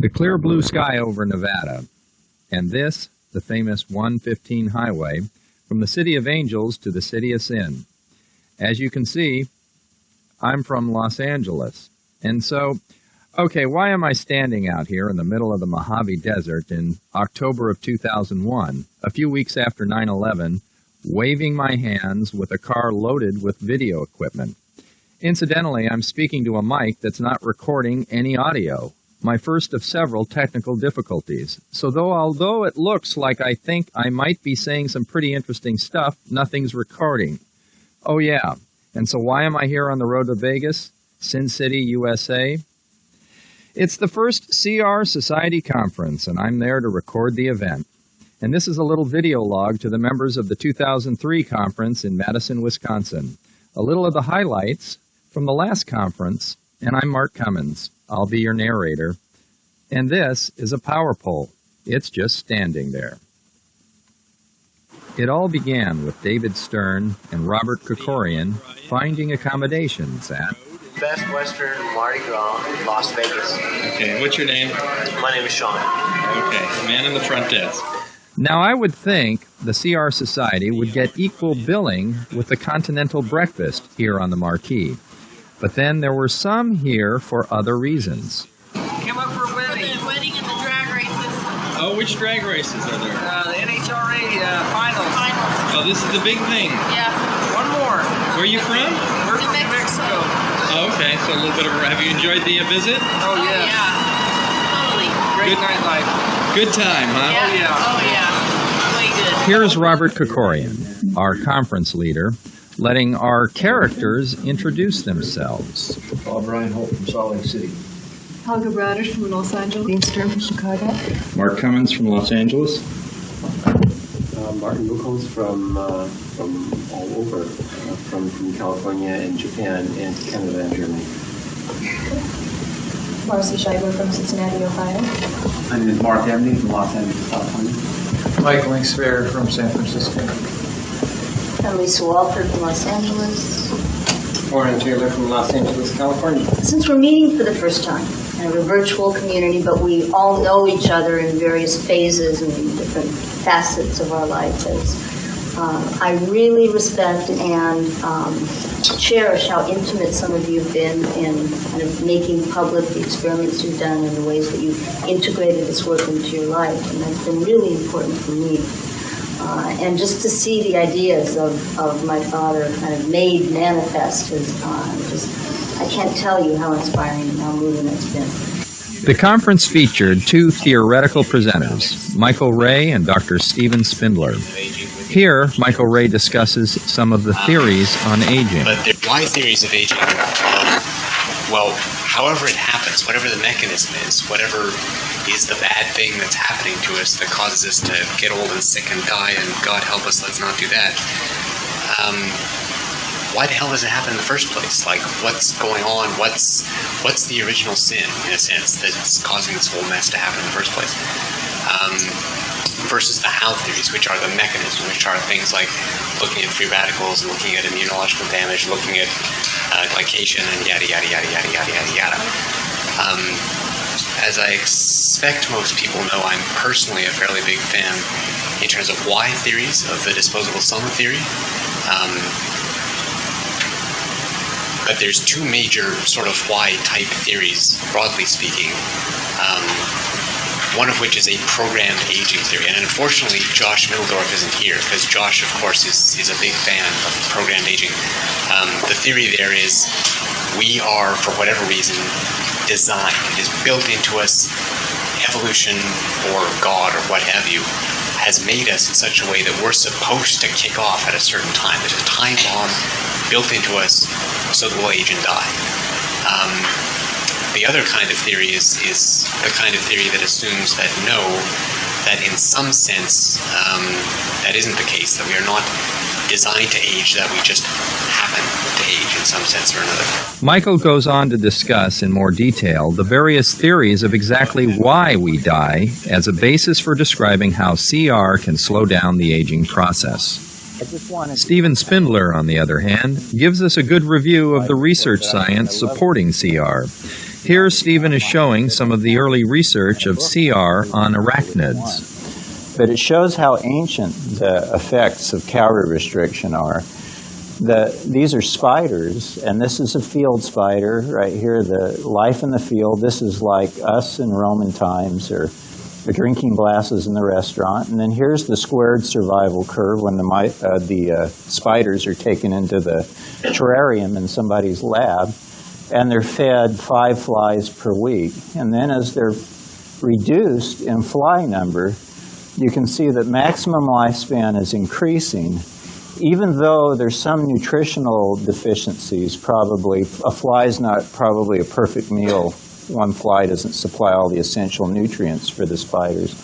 The clear blue sky over Nevada, and this, the famous 115 highway, from the City of Angels to the City of Sin. As you can see, I'm from Los Angeles, and so, okay, why am I standing out here in the middle of the Mojave Desert in October of 2001, a few weeks after 9/11, waving my hands with a car loaded with video equipment? Incidentally, I'm speaking to a mic that's not recording any audio, my first of several technical difficulties. So although it looks like I think I might be saying some pretty interesting stuff, nothing's recording. Oh yeah, and so why am I here on the road to Vegas, Sin City, USA? It's the first CR Society conference, and I'm there to record the event. And this is a little video log to the members of the 2003 conference in Madison, Wisconsin. A little of the highlights from the last conference, and I'm Mark Cummins. I'll be your narrator. And this is a power pole. It's just standing there. It all began with David Stern and Robert Krikorian finding accommodations at Best Western Mardi Gras in Las Vegas. Okay, what's your name? My name is Sean. Okay, man in the front desk. Now, I would think the CR Society would get equal billing with the Continental Breakfast here on the marquee. But then there were some here for other reasons. Came up for a wedding. The wedding and the drag races. Oh, which drag races are there? The NHRA finals. Finals. Oh, this is the big thing. Yeah. One more. Where are you from? We're from New Mexico. Oh, okay, so a little bit of have you enjoyed the visit? Oh, yes. Yeah. Totally. Great Good. nightlife. Good time, huh? Yeah. yeah. Oh, yeah. Way good. Here's Robert Krikorian, our conference leader, letting our characters introduce themselves. Brian Holt from Salt Lake City. Helga Bradish from Los Angeles. Dean Stern from Chicago. Mark Cummins from Los Angeles. Martin Buchholz from all over, from California and Japan and Canada and Germany. Marcy Scheibler from Cincinnati, Ohio. My name is Mark Ebney from Los Angeles, California. Mike Linksfair from San Francisco. I'm Lisa Walford from Los Angeles. Warren Taylor from Los Angeles, California. Since we're meeting for the first time in a virtual community, but we all know each other in various phases and different facets of our lives, I really respect and cherish how intimate some of you have been in kind of making public the experiments you've done and the ways that you've integrated this work into your life, and that's been really important for me. And just to see the ideas of my father kind of made manifest is I can't tell you how inspiring and how moving it's been. The conference featured two theoretical presenters, Michael Ray and Dr. Steven Spindler. Here, Michael Ray discusses some of the theories on aging. But why theories of aging? Well, however it happens, whatever the mechanism is, whatever is the bad thing that's happening to us that causes us to get old and sick and die, and God help us, let's not do that. Why the hell does it happen in the first place? Like, what's going on? What's the original sin, in a sense, that's causing this whole mess to happen in the first place? Versus the how theories, which are the mechanisms, which are things like looking at free radicals and looking at immunological damage, looking at glycation and yada, yada, yada, yada, yada, yada, yada. As I expect most people know, I'm personally a fairly big fan in terms of why theories of the disposable soma theory. But there's two major sort of why type theories, broadly speaking. One of which is a programmed aging theory. And unfortunately, Josh Middledorf isn't here, because Josh, of course, is a big fan of programmed aging. The theory there is we are, for whatever reason, designed. It is built into us. Evolution or God or what have you has made us in such a way that we're supposed to kick off at a certain time. There's a time bomb built into us so that we'll age and die. The other kind of theory is the kind of theory that assumes that that in some sense that isn't the case, that we are not designed to age, that we just happen to age in some sense or another. Michael goes on to discuss in more detail the various theories of exactly why we die as a basis for describing how CR can slow down the aging process. Steven Spindler, on the other hand, gives us a good review of the research science supporting CR. Here, Stephen is showing some of the early research of CR on arachnids. But it shows how ancient the effects of calorie restriction are. These are spiders, and this is a field spider right here, the life in the field. This is like us in Roman times, or drinking glasses in the restaurant. And then here's the squared survival curve when the spiders are taken into the terrarium in somebody's lab, and they're fed 5 flies per week. And then as they're reduced in fly number, you can see that maximum lifespan is increasing, even though there's some nutritional deficiencies. Probably a fly is not probably a perfect meal. One fly doesn't supply all the essential nutrients for the spiders.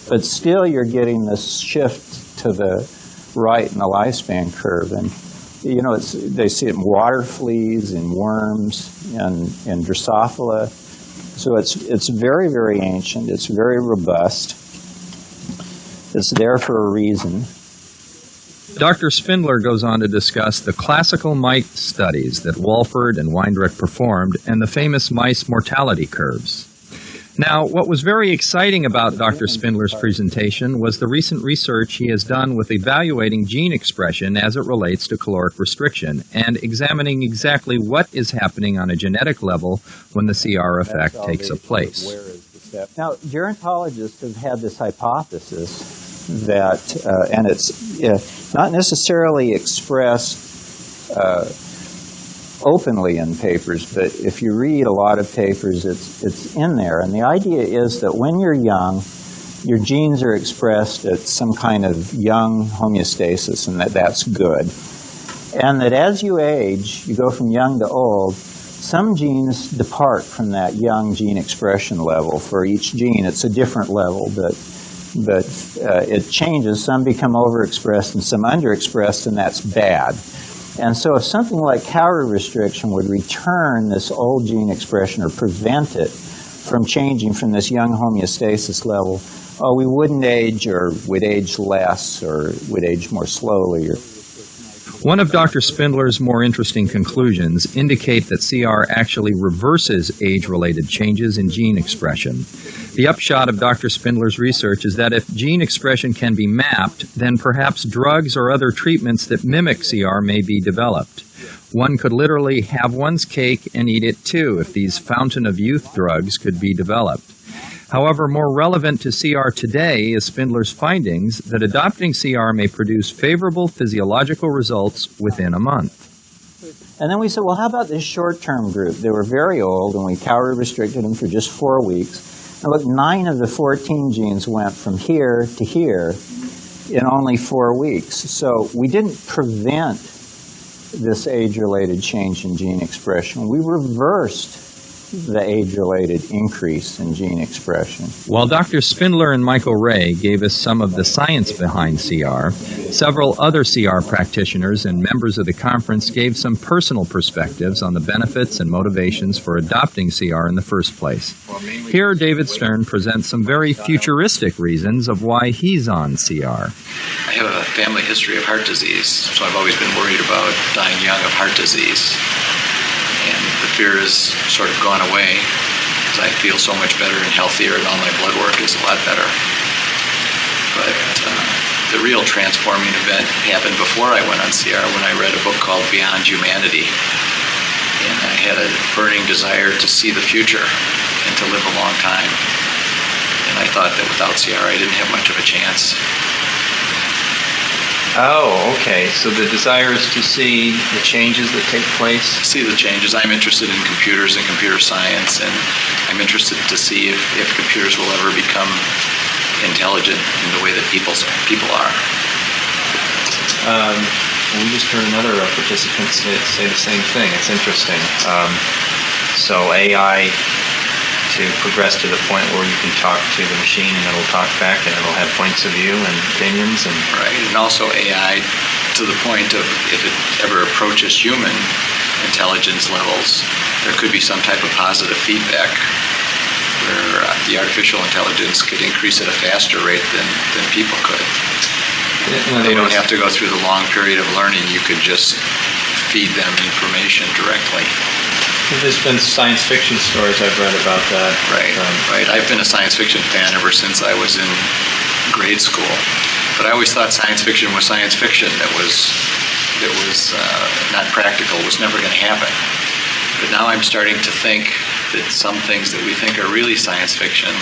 But still you're getting this shift to the right in the lifespan curve. And you know, they see it in water fleas, in worms, and Drosophila. So it's very, very ancient. It's very robust. It's there for a reason. Dr. Spindler goes on to discuss the classical mice studies that Walford and Weindruck performed and the famous mice mortality curves. Now, what was very exciting about Dr. Spindler's presentation was the recent research he has done with evaluating gene expression as it relates to caloric restriction and examining exactly what is happening on a genetic level when the CR effect takes place. Now, gerontologists have had this hypothesis that, and it's not necessarily expressed openly in papers, but if you read a lot of papers, it's in there. And the idea is that when you're young, your genes are expressed at some kind of young homeostasis, and that's good. And that as you age, you go from young to old, some genes depart from that young gene expression level. For each gene, it's a different level, but it changes. Some become overexpressed and some underexpressed, and that's bad. And so if something like calorie restriction would return this old gene expression or prevent it from changing from this young homeostasis level, we wouldn't age, or would age less, or would age more slowly. One of Dr. Spindler's more interesting conclusions indicate that CR actually reverses age-related changes in gene expression. The upshot of Dr. Spindler's research is that if gene expression can be mapped, then perhaps drugs or other treatments that mimic CR may be developed. One could literally have one's cake and eat it too if these fountain of youth drugs could be developed. However, more relevant to CR today is Spindler's findings that adopting CR may produce favorable physiological results within a month. And then we said, well, how about this short-term group? They were very old, and we calorie restricted them for just 4 weeks. And look, 9 of the 14 genes went from here to here in only 4 weeks. So we didn't prevent this age-related change in gene expression. We reversed the age-related increase in gene expression. While Dr. Spindler and Michael Ray gave us some of the science behind CR, several other CR practitioners and members of the conference gave some personal perspectives on the benefits and motivations for adopting CR in the first place. Here, David Stern presents some very futuristic reasons of why he's on CR. I have a family history of heart disease, so I've always been worried about dying young of heart disease. And the fear has sort of gone away because I feel so much better and healthier, and all my blood work is a lot better. But the real transforming event happened before I went on CR, when I read a book called Beyond Humanity. And I had a burning desire to see the future and to live a long time. And I thought that without CR I didn't have much of a chance. Oh, okay. So the desire is to see the changes that take place? See the changes. I'm interested in computers and computer science, and I'm interested to see if computers will ever become intelligent in the way that people are. We just heard another participant say the same thing. It's interesting. So AI to progress to the point where you can talk to the machine and it'll talk back and it'll have points of view and opinions. Right, and also AI to the point of if it ever approaches human intelligence levels, there could be some type of positive feedback where the artificial intelligence could increase at a faster rate than people could. They don't have to go through the long period of learning. You could just feed them information directly. There's been science fiction stories I've read about that. Right. I've been a science fiction fan ever since I was in grade school. But I always thought science fiction was science fiction that was not practical, was never going to happen. But now I'm starting to think that some things that we think are really science fiction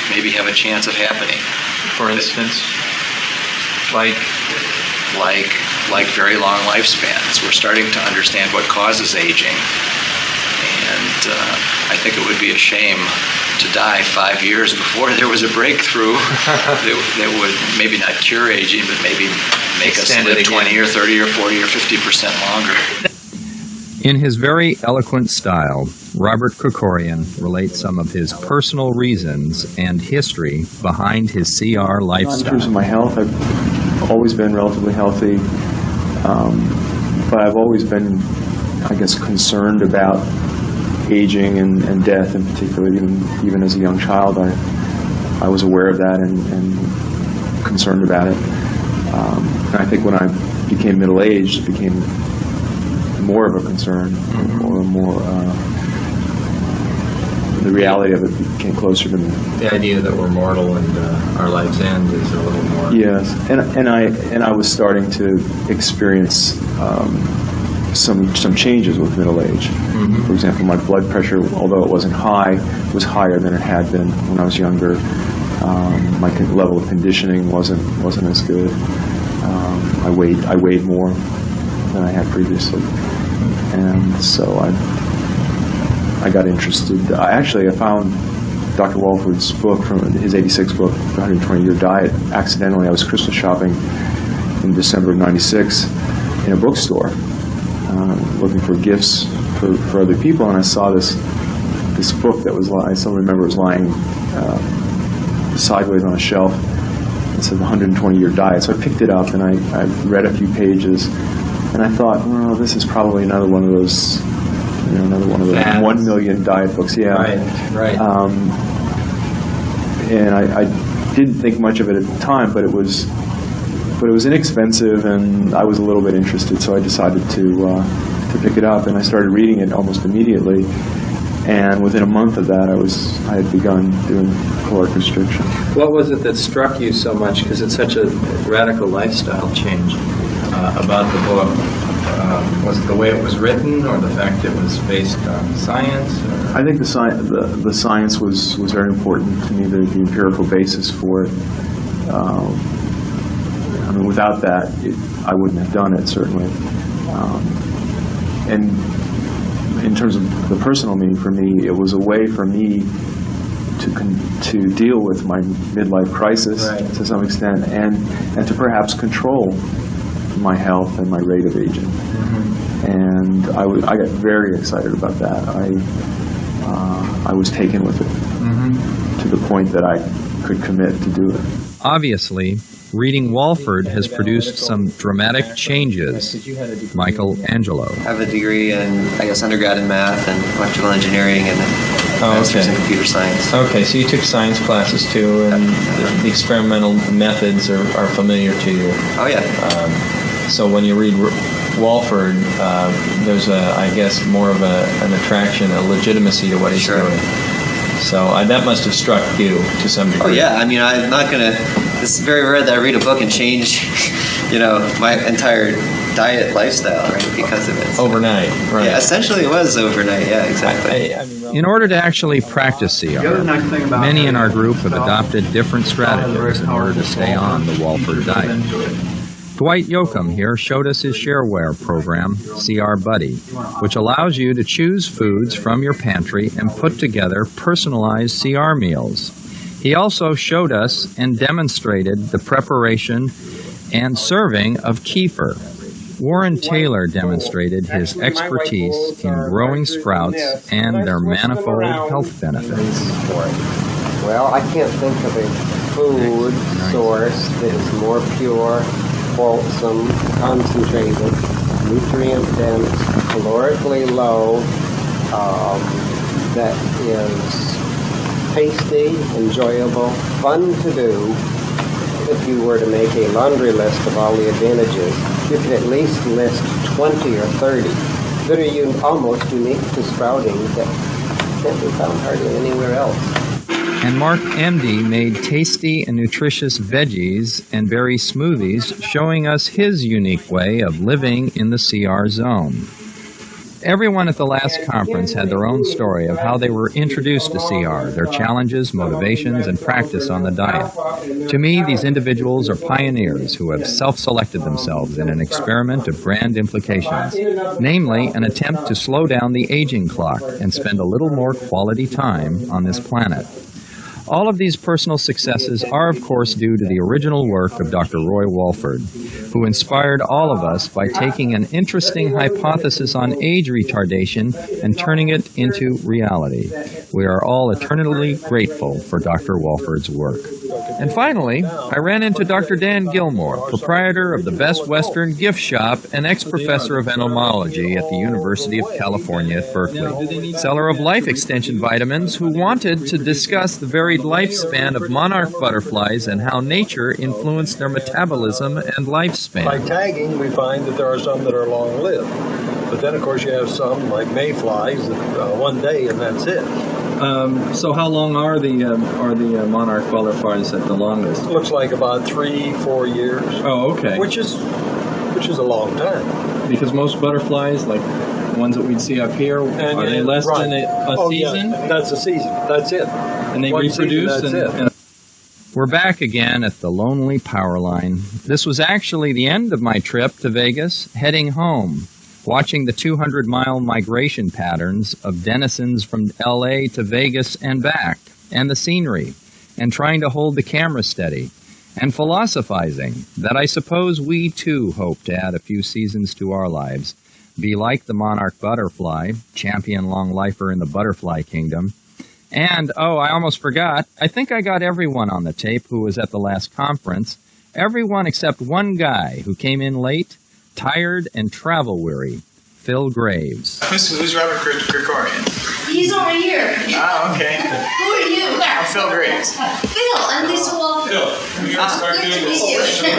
maybe have a chance of happening. For instance, like very long lifespans. We're starting to understand what causes aging. And I think it would be a shame to die 5 years before there was a breakthrough that would maybe not cure aging, but maybe make us live 20 or 30 or 40 or 50% longer. In his very eloquent style, Robert Krikorian relates some of his personal reasons and history behind his CR lifestyle. In terms of my health, I've always been relatively healthy, but I've always been, I guess, concerned about aging and death in particular. Even as a young child, I was aware of that and concerned about it. And I think when I became middle-aged, it became more of a concern, or more. The reality of it became closer to me. the idea that we're mortal and our lives end is a little more. Yes, and I was starting to experience some changes with middle age. Mm-hmm. For example, my blood pressure, although it wasn't high, was higher than it had been when I was younger. My level of conditioning wasn't as good. I weighed more than I had previously, and so I got interested. I found Dr. Walford's book, from his '86 book, The 120-Year Diet, accidentally. I was Christmas shopping in December of '96 in a bookstore, looking for gifts for other people, and I saw this book that was, I still remember, it was lying sideways on a shelf. It said The 120-Year Diet. So I picked it up and I read a few pages, and I thought, oh, this is probably another one of those, another one of those 1 million diet books. Yeah, right. And I didn't think much of it at the time, but it was inexpensive, and I was a little bit interested, so I decided to pick it up, and I started reading it almost immediately. And within a month of that, I had begun doing caloric restriction. What was it that struck you so much? Because it's such a radical lifestyle change about the book. Was it the way it was written, or the fact it was based on science? Or? I think the science was very important to me, the empirical basis for it. Without that, I wouldn't have done it, certainly. And in terms of the personal meaning for me, it was a way for me to deal with my midlife crisis to some extent, and to perhaps control my health and my rate of aging. Mm-hmm. And I got very excited about that. I was taken with it to the point that I could commit to do it. Obviously, reading Walford has produced some dramatic changes. Michael Angelo. I have a degree in, undergrad in math and electrical engineering and master's in computer science. Okay, so you took science classes too, and the experimental methods are familiar to you. Oh, yeah. So when you read Walford, there's more of an attraction, a legitimacy to what he's doing. So that must have struck you to some degree. Oh, yeah. I'm not going to... It's very rare that I read a book and change, my entire diet lifestyle, right, because of it. So. Overnight, right. Yeah, essentially it was overnight, yeah, exactly. In order to actually practice CR, many in our group have adopted different strategies in order to stay on the Walford diet. Dwight Yoakam here showed us his shareware program, CR Buddy, which allows you to choose foods from your pantry and put together personalized CR meals. He also showed us and demonstrated the preparation and serving of kefir. Warren Taylor demonstrated his expertise in growing sprouts and their manifold health benefits. Well, I can't think of a food source that is more pure, wholesome, concentrated, nutrient-dense, calorically low, that is tasty, enjoyable, fun to do. If you were to make a laundry list of all the advantages, you could at least list 20 or 30 almost unique to sprouting that can't be found hardly anywhere else. And Mark MD made tasty and nutritious veggies and berry smoothies, showing us his unique way of living in the CR zone. Everyone at the last conference had their own story of how they were introduced to CR, their challenges, motivations, and practice on the diet. To me, these individuals are pioneers who have self-selected themselves in an experiment of grand implications, namely an attempt to slow down the aging clock and spend a little more quality time on this planet. All of these personal successes are, of course, due to the original work of Dr. Roy Walford, who inspired all of us by taking an interesting hypothesis on age retardation and turning it into reality. We are all eternally grateful for Dr. Walford's work. And finally, I ran into Dr. Dan Gilmore, proprietor of the Best Western Gift Shop and ex-professor of entomology at the University of California at Berkeley, seller of life extension vitamins, who wanted to discuss the varied lifespan of monarch butterflies and how nature influenced their metabolism and lifespan. By tagging, we find that there are some that are long-lived. But then, of course, you have some, like mayflies, that, one day and that's it. So how long are the monarch butterflies at the longest? Looks like about 3-4 years. Oh, okay. Which is a long time. Because most butterflies, like the ones that we'd see up here, are they less than a season? Yeah, that's a season. That's it. And they One reproduce. Season, that's it. We're back again at the lonely power line. This was actually the end of my trip to Vegas, heading home, watching the 200-mile migration patterns of denizens from L.A. to Vegas and back, and the scenery, and trying to hold the camera steady, and philosophizing that I suppose we too hope to add a few seasons to our lives, be like the monarch butterfly, champion long-lifer in the butterfly kingdom. And, oh, I almost forgot, I think I got everyone on the tape who was at the last conference, everyone except one guy who came in late, tired and travel-weary, Phil Graves. Who's Robert Krikorian? He's over here. Ah, okay. Who are you? I'm Phil Graves. Phil, and this will. Phil, we're going to start Good doing to this. meet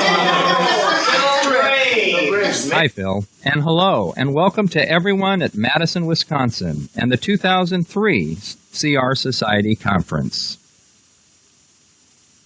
you. Hi, Phil, and hello, and welcome to everyone at Madison, Wisconsin, and the 2003 CR Society Conference.